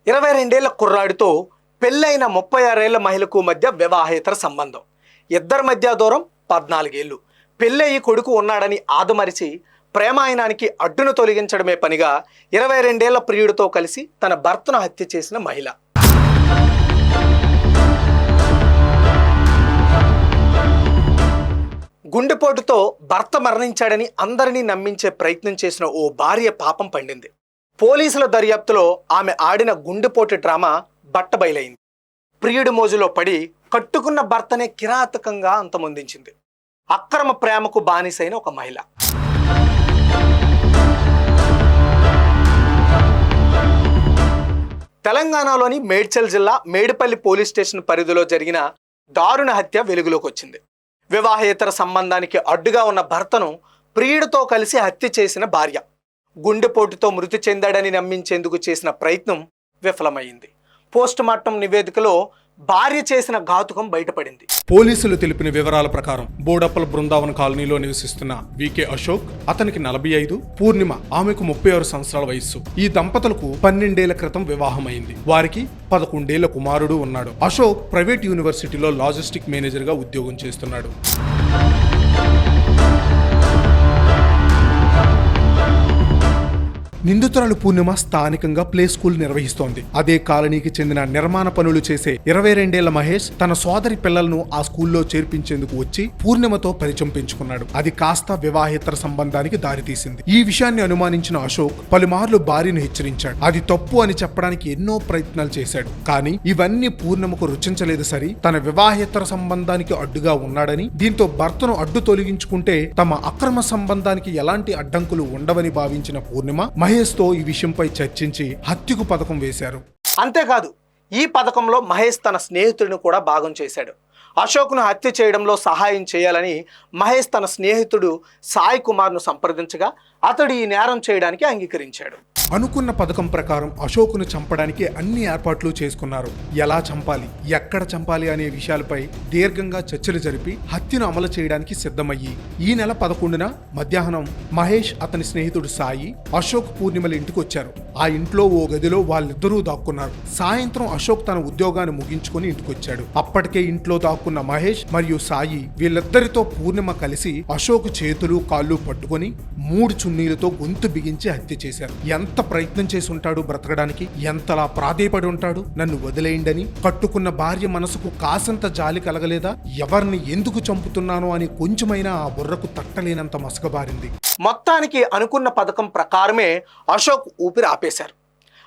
22 ఏళ్ల కుర్రాడితో పెళ్ళైన 36 ఏళ్ల మహిళకు మధ్య వివాహేతర సంబంధం. ఇద్దరి మధ్య దూరం 14 ఏళ్లు. పెళ్ళయి కొడుకు ఉన్నాడని ఆదమరిచి ప్రేమాయణానికి అడ్డును తొలగించడమే పనిగా 22 ఏళ్ల ప్రియుడితో కలిసి తన భర్తను హత్య చేసిన మహిళ. గుండెపోటుతో భర్త మరణించాడని అందరినీ నమ్మించే ప్రయత్నం చేసిన ఓ భార్య పాపం పండింది. పోలీసుల దర్యాప్తులో ఆమె ఆడిన గుండెపోటు డ్రామా బట్టబయలైంది. ప్రియుడి మోజులో పడి కట్టుకున్న భర్తనే కిరాతకంగా అంతమొందించింది. అక్రమ ప్రేమకు బానిసైన ఒక మహిళ. తెలంగాణలోని మేడ్చల్ జిల్లా మేడిపల్లి పోలీస్ స్టేషన్ పరిధిలో జరిగిన దారుణ హత్య వెలుగులోకి వచ్చింది. వివాహేతర సంబంధానికి అడ్డుగా ఉన్న భర్తను ప్రియుడితో కలిసి హత్య చేసిన భార్య. గుండెపోటుతో మృతి చెందాడని నమ్మించేందుకు చేసిన ప్రయత్నం విఫలమైంది. పోస్టుమార్టం నివేదికలో భార్య చేసిన ఘాతుకం బయటపడింది. పోలీసులు తెలిపిన వివరాల ప్రకారం బోడప్పల బృందావన్ కాలనీలో నివసిస్తున్న వికే అశోక్, అతనికి 45, పూర్ణిమ ఆమెకు 36 సంవత్సరాల వయస్సు. ఈ దంపతులకు 12 ఏళ్ల క్రితం వివాహమైంది. వారికి 11 ఏళ్ల కుమారుడు ఉన్నాడు. అశోక్ ప్రైవేట్ యూనివర్సిటీలో లాజిస్టిక్ మేనేజర్ గా ఉద్యోగం చేస్తున్నాడు. నిందితురాలు పూర్ణిమ స్థానికంగా ప్లే స్కూల్ నిర్వహిస్తోంది. అదే కాలనీకి చెందిన నిర్మాణ పనులు చేసే 22 ఏళ్ల మహేష్ తన సోదరి పిల్లలను ఆ స్కూల్లో చేర్పించేందుకు వచ్చి పూర్ణిమతో పరిచయం పెంచుకున్నాడు. అది కాస్త వివాహేతర సంబంధానికి దారితీసింది. ఈ విషయాన్ని అనుమానించిన అశోక్ పలుమార్లు భార్యను హెచ్చరించాడు. అది తప్పు అని చెప్పడానికి ఎన్నో ప్రయత్నాలు చేశాడు. కానీ ఇవన్నీ పూర్ణిమకు రుచించలేదు. సరి తన వివాహేతర సంబంధానికి అడ్డుగా ఉన్నాడని, దీంతో భర్తను అడ్డు తొలగించుకుంటే తమ అక్రమ సంబంధానికి ఎలాంటి అడ్డంకులు ఉండవని భావించిన పూర్ణిమ మహేష్తో ఈ విషయంపై చర్చించి హత్యకు పథకం వేశారు. అంతేకాదు, ఈ పథకంలో మహేష్ తన స్నేహితుడిని కూడా భాగం చేశాడు. అశోక్ను హత్య చేయడంలో సహాయం చేయాలని మహేష్ తన స్నేహితుడు సాయి కుమార్ను సంప్రదించగా అతడు ఈ నేరం చేయడానికి అంగీకరించాడు. అనుకున్న పథకం ప్రకారం అశోక్ను చంపడానికి అన్ని ఏర్పాట్లు చేసుకున్నారు. ఎలా చంపాలి, ఎక్కడ చంపాలి అనే విషయాలపై దీర్ఘంగా చర్చలు జరిపి హత్యను అమలు చేయడానికి సిద్ధమయ్యి ఈ నెల 11న మధ్యాహ్నం మహేష్, అతని స్నేహితుడు సాయి, అశోక్, పూర్ణిమల ఇంటికి వచ్చారు. ఆ ఇంట్లో ఓ గదిలో వాళ్ళిద్దరూ దాక్కున్నారు. సాయంత్రం అశోక్ తన ఉద్యోగాన్ని ముగించుకుని ఇంటికొచ్చాడు. అప్పటికే ఇంట్లో దాక్కున్న మహేష్ మరియు సాయి వీళ్ళిద్దరితో పూర్ణిమ కలిసి అశోక్ చేతులు కాళ్ళు పట్టుకొని 3 చున్నీలతో గొంతు బిగించి హత్య చేశారు. ఎంత ప్రయత్నం చేసి ఉంటాడు బ్రతకడానికి, ఎంతలా ప్రాధేయపడి ఉంటాడు. నన్ను వదిలేయండని కట్టుకున్న భార్య మనసుకు కాసంత జాలి కలగలేదా? ఎవరిని ఎందుకు చంపుతున్నానో అని కొంచెమైనా ఆ బుర్రకు తట్టలేనంత మసకబారింది. మొత్తానికి అనుకున్న పథకం ప్రకారమే అశోక్ ఊపిరి ఆపేశారు.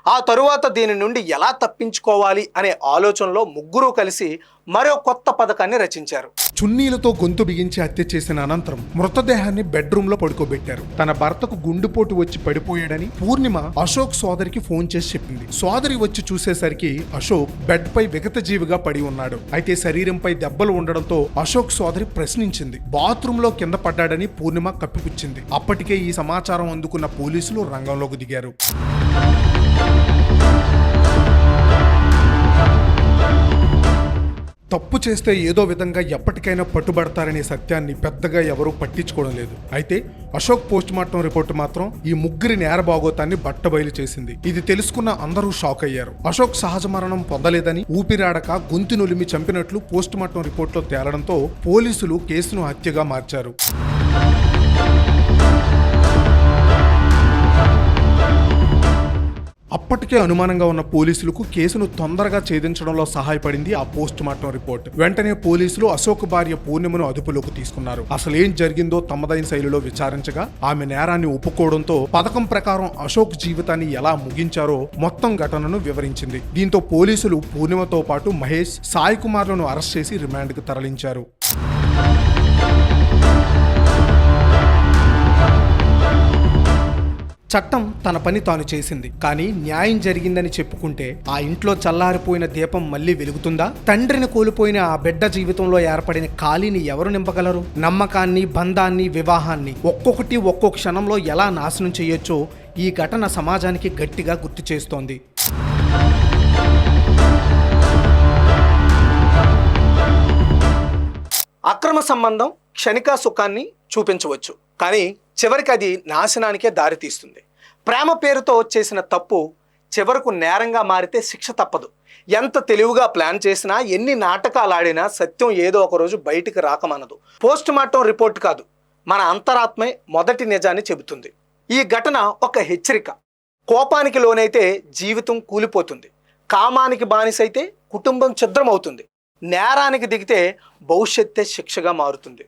ఆ తరువాత దీని నుండి ఎలా తప్పించుకోవాలి అనే ఆలోచనలో ముగ్గురు కలిసి మరో కొత్త పథకాన్ని రచించారు. చున్నీలతో గొంతు బిగించి హత్య చేసిన అనంతరం మృతదేహాన్ని బెడ్రూమ్ లో పడుకోబెట్టారు. తన భర్తకు గుండెపోటు వచ్చి పడిపోయాడని పూర్ణిమ అశోక్ సోదరికి ఫోన్ చేసి చెప్పింది. సోదరి వచ్చి చూసేసరికి అశోక్ బెడ్ పై విగతజీవిగా పడి ఉన్నాడు. అయితే శరీరంపై దెబ్బలు ఉండడంతో అశోక్ సోదరి ప్రశ్నించింది. బాత్రూమ్ లో కింద పడ్డాడని పూర్ణిమ కప్పిపుచ్చింది. అప్పటికే ఈ సమాచారం అందుకున్న పోలీసులు రంగంలోకి దిగారు. తప్పు చేస్తే ఏదో విధంగా ఎప్పటికైనా పట్టుబడతారనే సత్యాన్ని పెద్దగా ఎవరూ పట్టించుకోవడం లేదు. అయితే అశోక్ పోస్టుమార్టం రిపోర్టు మాత్రం ఈ ముగ్గురి నేరభాగోతాన్ని బట్టబయలు చేసింది. ఇది తెలుసుకున్న అందరూ షాక్ అయ్యారు. అశోక్ సహజ మరణం పొందలేదని, ఊపిరాడక గొంతు నులిమి చంపినట్లు పోస్టుమార్టం రిపోర్టులో తేలడంతో పోలీసులు కేసును హత్యగా మార్చారు. అప్పటికే అనుమానంగా ఉన్న పోలీసులకు కేసును తొందరగా ఛేదించడంలో సహాయపడింది ఆ పోస్ట్ మార్టం రిపోర్ట్. వెంటనే పోలీసులు అశోక్ భార్య పూర్ణిమను అదుపులోకి తీసుకున్నారు. అసలేం జరిగిందో తమదైన శైలిలో విచారించగా ఆమె నేరాన్ని ఒప్పుకోవడంతో పథకం ప్రకారం అశోక్ జీవితాన్ని ఎలా ముగించారో మొత్తం ఘటనను వివరించింది. దీంతో పోలీసులు పూర్ణిమతో పాటు మహేష్, సాయి కుమార్లను అరెస్ట్ చేసి రిమాండ్కు తరలించారు. చట్టం తన పని తాను చేసింది. కానీ న్యాయం జరిగిందని చెప్పుకుంటే ఆ ఇంట్లో చల్లారిపోయిన దీపం మళ్ళీ వెలుగుతుందా? తండ్రిని కోల్పోయిన ఆ బిడ్డ జీవితంలో ఏర్పడిన ఖాళీని ఎవరు నింపగలరు? నమ్మకాన్ని, బంధాన్ని, వివాహాన్ని ఒక్కొక్కటి ఒక్కో క్షణంలో ఎలా నాశనం చేయొచ్చో ఈ ఘటన సమాజానికి గట్టిగా గుర్తు చేస్తోంది. అక్రమ సంబంధం క్షణిక సుఖాన్ని చూపించవచ్చు, కానీ చివరికి అది నాశనానికే దారితీస్తుంది. ప్రేమ పేరుతో చేసిన తప్పు చివరకు నేరంగా మారితే శిక్ష తప్పదు. ఎంత తెలివిగా ప్లాన్ చేసినా, ఎన్ని నాటకాలు ఆడినా సత్యం ఏదో ఒకరోజు బయటికి రాకమనదు. పోస్ట్ మార్టం రిపోర్ట్ కాదు, మన అంతరాత్మే మొదటి నిజాన్ని చెబుతుంది. ఈ ఘటన ఒక హెచ్చరిక. కోపానికి లోనైతే జీవితం కూలిపోతుంది. కామానికి బానిసైతే కుటుంబం ఛిద్రమవుతుంది. నేరానికి దిగితే భవిష్యత్తే శిక్షగా మారుతుంది.